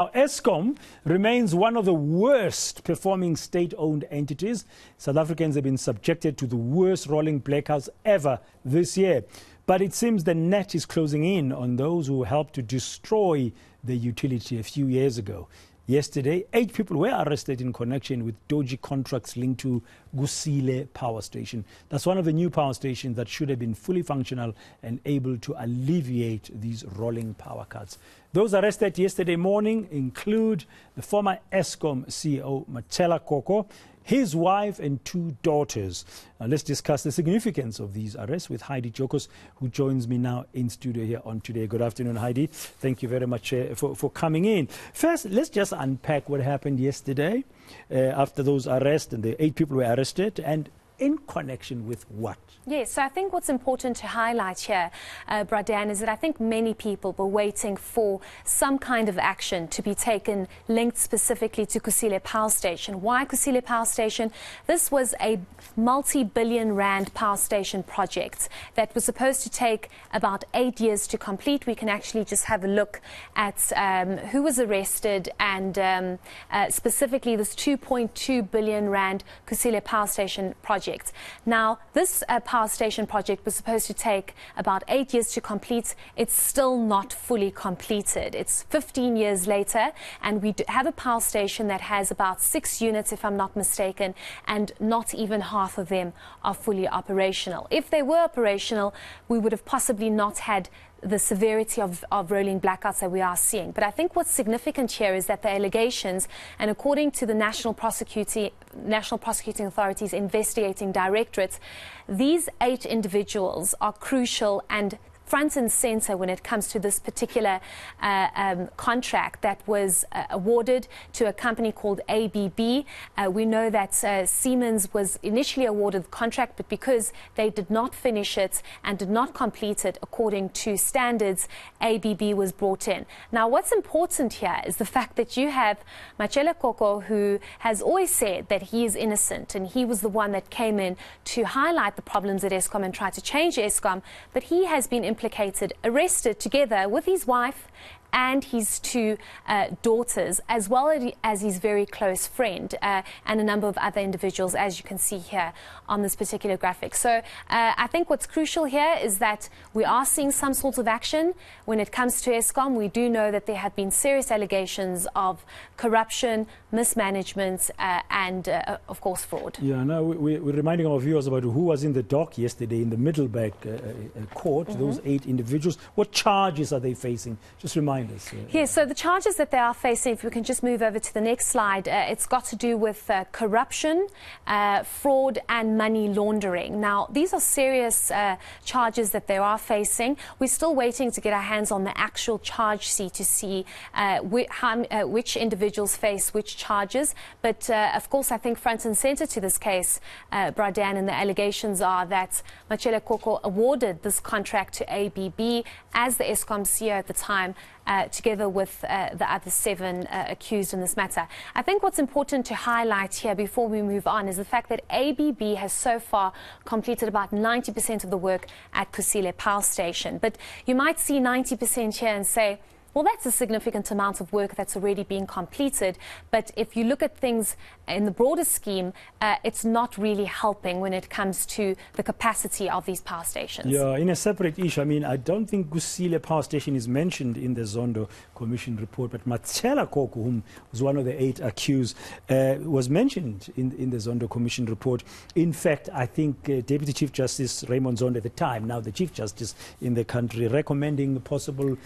Now, Eskom remains one of the worst performing state-owned entities. South Africans have been subjected to the worst rolling blackouts ever this year. But it seems the net is closing in on those who helped to destroy the utility a few years ago. Yesterday, 8 people were arrested in connection with dodgy contracts linked to Kusile Power Station. That's one of the new power stations that should have been fully functional and able to alleviate these rolling power cuts. Those arrested yesterday morning include the former Eskom CEO, Matshela Koko, his wife and 2 daughters. Now let's discuss the significance of these arrests with Heidi Giokos, who joins me now in studio here on Today. Good afternoon, Heidi. Thank you very much for coming in. First, let's just unpack what happened yesterday after those arrests, and the 8 people were arrested, and in connection with what? Yes, so I think what's important to highlight here, Bradan, is that I think many people were waiting for some kind of action to be taken linked specifically to Kusile Power Station. Why Kusile Power Station? This was a multi-billion rand power station project that was supposed to take about 8 years to complete. We can actually just have a look at who was arrested and specifically this 2.2 billion rand Kusile Power Station project. Now, this power station project was supposed to take about 8 years to complete. It's still not fully completed. It's 15 years later, and we have a power station that has about 6 units, if I'm not mistaken, and not even half of them are fully operational. If they were operational, we would have possibly not had the severity of rolling blackouts that we are seeing. But I think what's significant here is that the allegations, and according to the National Prosecuting Authority's investigating directorates, these 8 individuals are crucial and front and center when it comes to this particular contract that was awarded to a company called ABB. We know that Siemens was initially awarded the contract, but because they did not finish it and did not complete it according to standards, ABB was brought in. Now, what's important here is the fact that you have Matshela Koko, who has always said that he is innocent, and he was the one that came in to highlight the problems at Eskom and try to change Eskom, but he has been implicated, arrested together with his wife and his 2 daughters, as well as his very close friend and a number of other individuals, as you can see here on this particular graphic. So I think what's crucial here is that we are seeing some sort of action when it comes to Eskom. We do know that there have been serious allegations of corruption, mismanagement and of course fraud. Yeah, no, we're reminding our viewers about who was in the dock yesterday in the Middleburg court, those 8 individuals. What charges are they facing? Just remind us. Yes, so the charges that they are facing, if we can just move over to the next slide, it's got to do with corruption, fraud and money laundering. Now, these are serious charges that they are facing. We're still waiting to get our hands on the actual charge sheet to see which individuals face which charges. But of course, I think front and center to this case, Bradan, and the allegations are that Matshela Koko awarded this contract to ABB as the Eskom CEO at the time, together with the other 7 accused in this matter. I think what's important to highlight here before we move on is the fact that ABB has so far completed about 90% of the work at Kusile Power Station. But you might see 90% here and say, well, that's a significant amount of work that's already being completed. But if you look at things in the broader scheme, it's not really helping when it comes to the capacity of these power stations. Yeah, in a separate issue, I mean, I don't think Kusile Power Station is mentioned in the Zondo Commission report, but Matshela Koko, whom was one of the 8 accused, was mentioned in the Zondo Commission report. In fact, I think Deputy Chief Justice Raymond Zondo at the time, now the Chief Justice in the country, recommending possible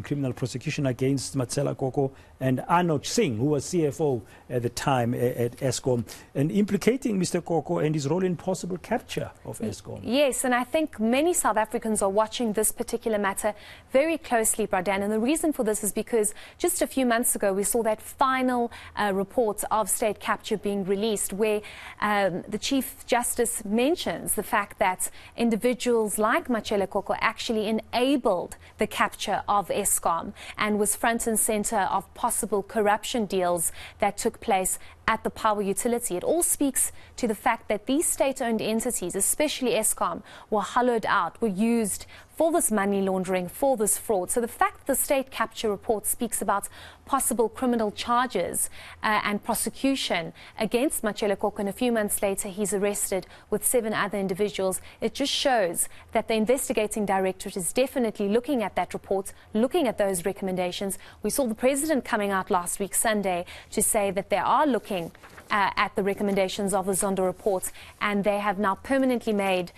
criminal prosecution against Matshela Koko and Arnold Singh, who was CFO at the time at Eskom, and implicating Mr. Koko and his role in possible capture of Eskom. Yes, and I think many South Africans are watching this particular matter very closely, Bradan, and the reason for this is because just a few months ago we saw that final report of state capture being released, where the Chief Justice mentions the fact that individuals like Matshela Koko actually enabled the capture of Eskom and was front and center of possible corruption deals that took place at the power utility. It all speaks to the fact that these state-owned entities, especially Eskom, were hollowed out, were used for this money laundering, for this fraud. So the fact that the state capture report speaks about possible criminal charges and prosecution against Matshela Koko, and a few months later he's arrested with 7 other individuals, it just shows that the investigating directorate is definitely looking at that report, looking at those recommendations. We saw the president coming out last week, Sunday, to say that they are looking at the recommendations of the Zondo report, and they have now permanently made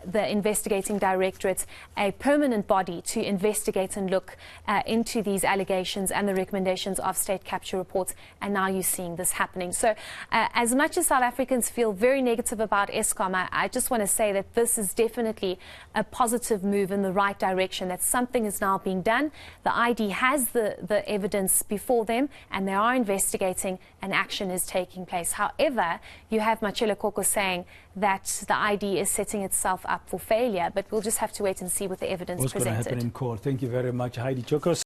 the investigating directorate a permanent body to investigate and look into these allegations and the recommendations of state capture reports, and now you're seeing this happening. So as much as South Africans feel very negative about Eskom, I just want to say that this is definitely a positive move in the right direction, that something is now being done. The ID has the evidence before them, and they are investigating, and action is taking place. However, you have Matshela Koko saying that the ID is setting itself up for failure, but we'll just have to wait and see with the evidence presented. What's going to happen in court. Thank you very much, Heidi Giokos.